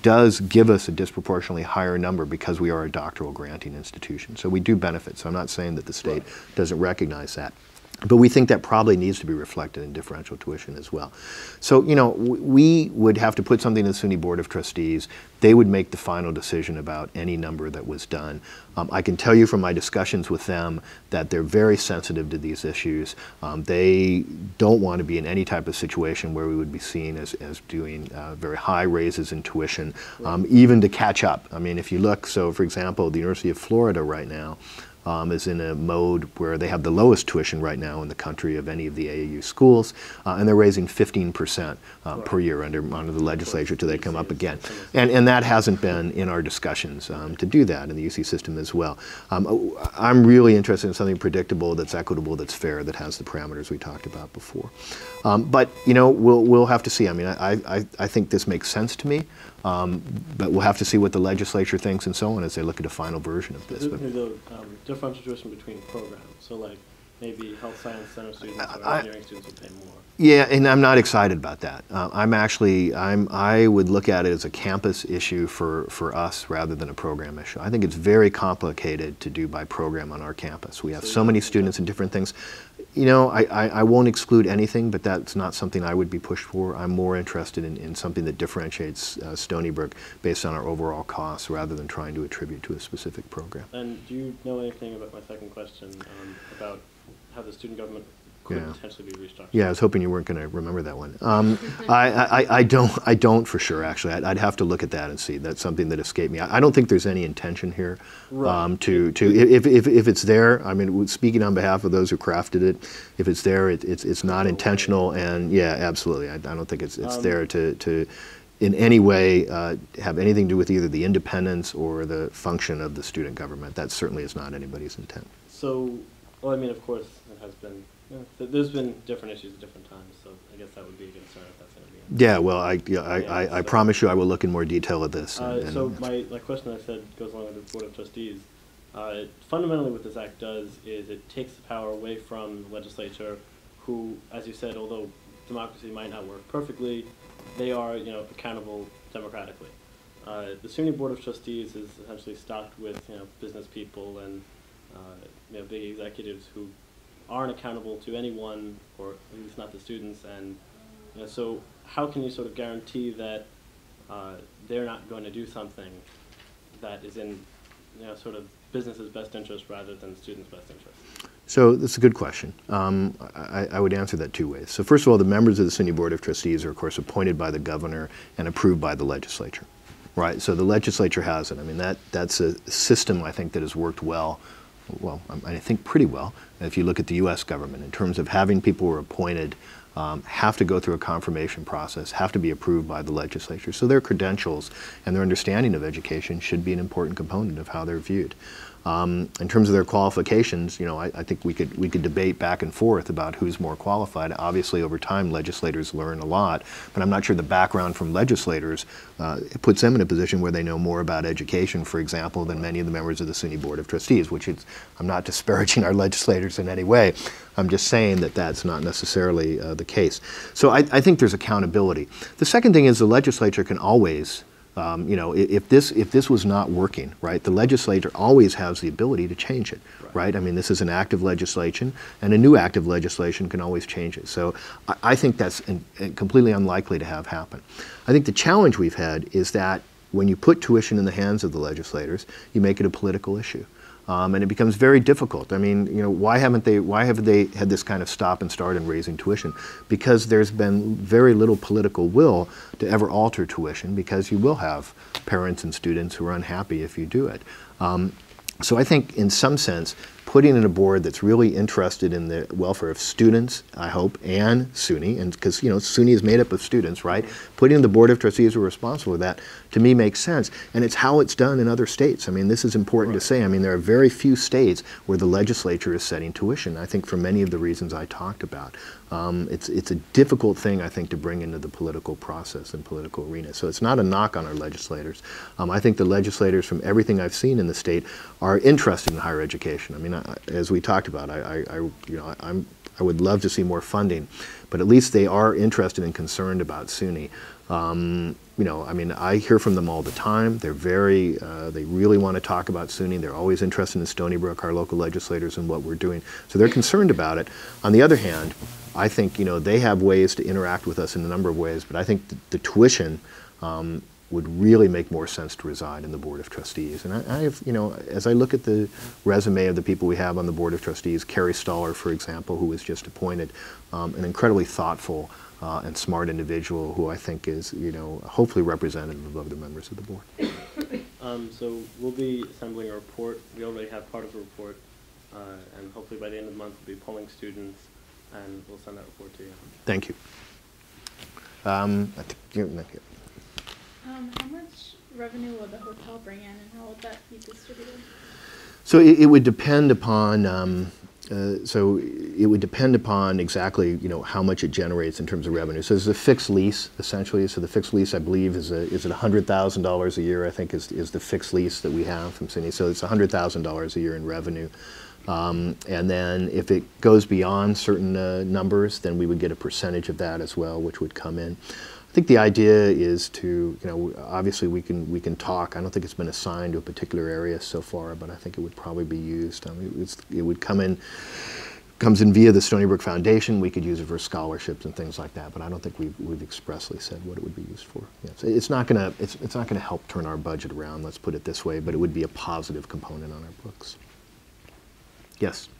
does give us a disproportionately higher number because we are a doctoral granting institution. So we do benefit. So I'm not saying that the state doesn't recognize that. But we think that probably needs to be reflected in differential tuition as well. So, you know, we would have to put something to the SUNY Board of Trustees. They would make the final decision about any number that was done. I can tell you from my discussions with them that they're very sensitive to these issues. They don't want to be in any type of situation where we would be seen as doing very high raises in tuition, even to catch up. I mean, if you look, so for example, the University of Florida right now is in a mode where they have the lowest tuition right now in the country of any of the AAU schools, and they're raising 15% per year under the legislature till they come up again. And that hasn't been in our discussions to do that in the UC system as well. I'm really interested in something predictable, that's equitable, that's fair, that has the parameters we talked about before. But, you know, we'll have to see. I mean, I think this makes sense to me. But we'll have to see what the legislature thinks and so on as they look at a final version of this. The differential tuition between programs, so like maybe health science center students or engineering students would pay more. Yeah, and I'm not excited about that. I would look at it as a campus issue for us rather than a program issue. I think it's very complicated to do by program on our campus. We have so many students and different things. You know, I won't exclude anything, but that's not something I would be pushed for. I'm more interested in something that differentiates Stony Brook based on our overall costs rather than trying to attribute to a specific program. And do you know anything about my second question about how the student government could potentially be restructured? Yeah, I was hoping you weren't going to remember that one. I don't for sure, actually. I'd have to look at that and see. That's something that escaped me. I don't think there's any intention here if it's there. I mean, speaking on behalf of those who crafted it, if it's there, it's not intentional. And yeah, absolutely. I don't think it's there to in any way have anything to do with either the independence or the function of the student government. That certainly is not anybody's intent. So, well, I mean, of course, it has been. There's been different issues at different times, so I guess that would be a concern if that's going to be. Yeah, well, I promise you I will look in more detail at this. So my question I said goes along with the Board of Trustees. Fundamentally what this act does is it takes the power away from the legislature who, as you said, although democracy might not work perfectly, they are, you know, accountable democratically. The SUNY Board of Trustees is essentially stocked with, you know, business people and you know, big executives who aren't accountable to anyone, or at least not the students. And you know, so how can you sort of guarantee that they're not going to do something that is in, you know, sort of business's best interest rather than students' best interest? So that's a good question. I would answer that two ways. So first of all, the members of the SUNY Board of Trustees are, of course, appointed by the governor and approved by the legislature, right? So the legislature has it. I mean, that's a system, I think, that has worked well, I think pretty well, if you look at the U.S. government, in terms of having people who are appointed have to go through a confirmation process, have to be approved by the legislature. So their credentials and their understanding of education should be an important component of how they're viewed. In terms of their qualifications, you know, I think we could debate back and forth about who's more qualified. Obviously, over time, legislators learn a lot, but I'm not sure the background from legislators puts them in a position where they know more about education, for example, than many of the members of the SUNY Board of Trustees, which is, I'm not disparaging our legislators in any way. I'm just saying that that's not necessarily the case. So I think there's accountability. The second thing is the legislature can always you know, if this was not working, right, the legislature always has the ability to change it, right? I mean, this is an active legislation, and a new active legislation can always change it. So I think that's completely unlikely to have happen. I think the challenge we've had is that when you put tuition in the hands of the legislators, you make it a political issue. And it becomes very difficult. I mean, you know, why haven't they had this kind of stop and start in raising tuition? Because there's been very little political will to ever alter tuition, because you will have parents and students who are unhappy if you do it. So I think in some sense, putting in a board that's really interested in the welfare of students, I hope, and SUNY, and because, you know, SUNY is made up of students, right? Putting in the Board of Trustees who are responsible for that, to me, makes sense. And it's how it's done in other states. I mean, this is important to say. I mean, there are very few states where the legislature is setting tuition, I think, for many of the reasons I talked about. It's a difficult thing, I think, to bring into the political process and political arena. So it's not a knock on our legislators. I think the legislators, from everything I've seen in the state, are interested in higher education. I mean, as we talked about, I would love to see more funding, but at least they are interested and concerned about SUNY. You know, I mean, I hear from them all the time. They're very, they really want to talk about SUNY. They're always interested in Stony Brook, our local legislators, and what we're doing. So they're concerned about it. On the other hand, I think, you know, they have ways to interact with us in a number of ways, but I think the tuition would really make more sense to reside in the Board of Trustees. And I have, you know, as I look at the resume of the people we have on the Board of Trustees, Carrie Stoller, for example, who was just appointed, an incredibly thoughtful and smart individual who I think is, you know, hopefully representative of the members of the board. So we'll be assembling a report. We already have part of the report, and hopefully by the end of the month we'll be polling students, and we'll send that report to you. Thank you. I think you're not here. How much revenue will the hotel bring in, and how will that be distributed? So it would depend upon. So it would depend upon exactly, you know, how much it generates in terms of revenue. So there's a fixed lease essentially. So the fixed lease, I believe, is it $100,000 a year? I think is the fixed lease that we have from SUNY. So it's $100,000 a year in revenue. And then if it goes beyond certain numbers, then we would get a percentage of that as well, which would come in. I think the idea is to, you know, obviously we can talk. I don't think it's been assigned to a particular area so far, but I think it would probably be used. I mean, it would comes in via the Stony Brook Foundation. We could use it for scholarships and things like that, but I don't think we've expressly said what it would be used for. Yeah, so it's not gonna help turn our budget around. Let's put it this way, but it would be a positive component on our books. Yes.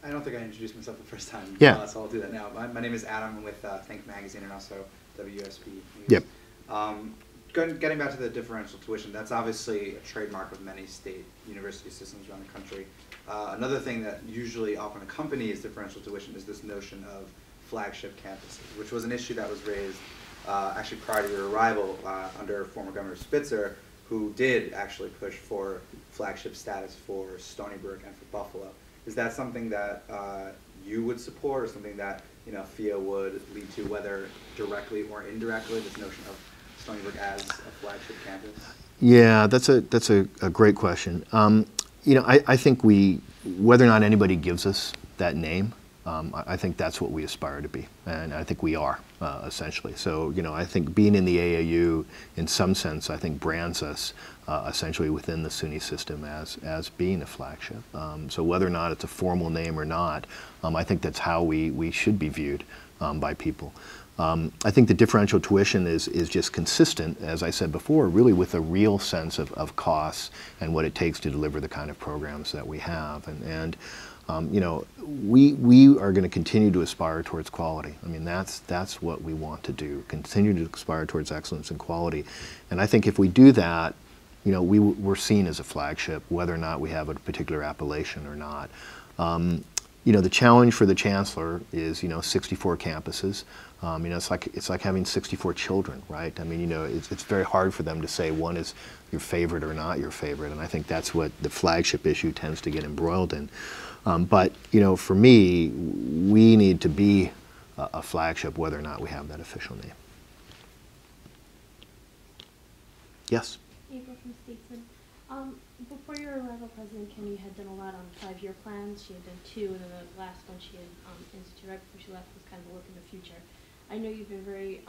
I don't think I introduced myself the first time. Yeah. So I'll do that now. My name is Adam. I'm with Think Magazine and also WSB News. Yep. Getting back to the differential tuition, that's obviously a trademark of many state university systems around the country. Another thing that usually often accompanies differential tuition is this notion of flagship campuses, which was an issue that was raised actually prior to your arrival under former Governor Spitzer, who did actually push for flagship status for Stony Brook and for Buffalo. Is that something that you would support, or something that, you know, FIA would lead to, whether directly or indirectly, this notion of Stony Brook as a flagship campus? Yeah, that's a great question. You know, I think whether or not anybody gives us that name, I think that's what we aspire to be, and I think we are, essentially. So, you know, I think being in the AAU, in some sense, I think brands us essentially within the SUNY system as being a flagship. So whether or not it's a formal name or not, I think that's how we should be viewed by people. I think the differential tuition is just consistent, as I said before, really with a real sense of costs and what it takes to deliver the kind of programs that we have. And you know, we are going to continue to aspire towards quality. I mean, that's what we want to do, continue to aspire towards excellence and quality. And I think if we do that, you know, we're seen as a flagship, whether or not we have a particular appellation or not. You know, the challenge for the chancellor is, you know, 64 campuses. You know, it's like having 64 children, right? I mean, you know, it's very hard for them to say one is your favorite or not your favorite, and I think that's what the flagship issue tends to get embroiled in. But, you know, for me, we need to be a flagship whether or not we have that official name. Yes? April from Statesman. Before your arrival, President Kennedy had done a lot on 5-year plans. She had done 2, and then the last one she had instituted right before she left was kind of a look in the future. I know you've been very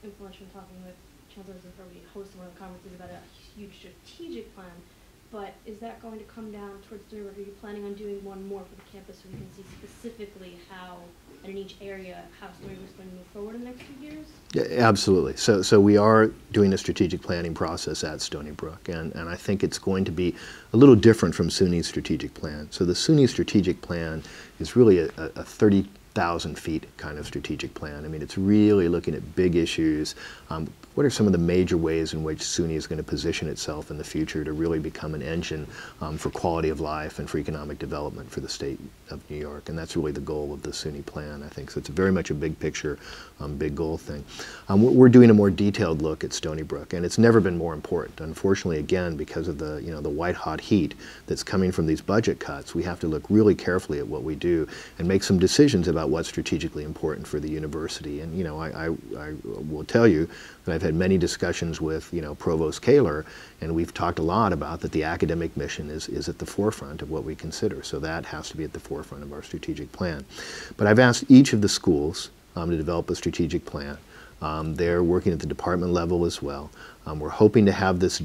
influential in talking with Chancellor Zafar. We hosted one of the conferences about a huge strategic plan. But is that going to come down towards Stony Brook? Are you planning on doing one more for the campus so we can see specifically how, and in each area, how Stony Brook is going to move forward in the next few years? Yeah, absolutely. So we are doing a strategic planning process at Stony Brook, and I think it's going to be a little different from SUNY's strategic plan. So the SUNY strategic plan is really a 30,000 feet kind of strategic plan. I mean, it's really looking at big issues. What are some of the major ways in which SUNY is going to position itself in the future to really become an engine for quality of life and for economic development for the state of New York? And that's really the goal of the SUNY plan, I think. So it's very much a big picture, big goal thing. We're doing a more detailed look at Stony Brook, and it's never been more important. Unfortunately, again, because of the, you know, the white-hot heat that's coming from these budget cuts, we have to look really carefully at what we do and make some decisions about what's strategically important for the university. And, you know, I will tell you that I've had many discussions with, you know, Provost Kaler, and we've talked a lot about that the academic mission is at the forefront of what we consider. So that has to be at the forefront of our strategic plan. But I've asked each of the schools to develop a strategic plan. They're working at the department level as well. We're hoping to have this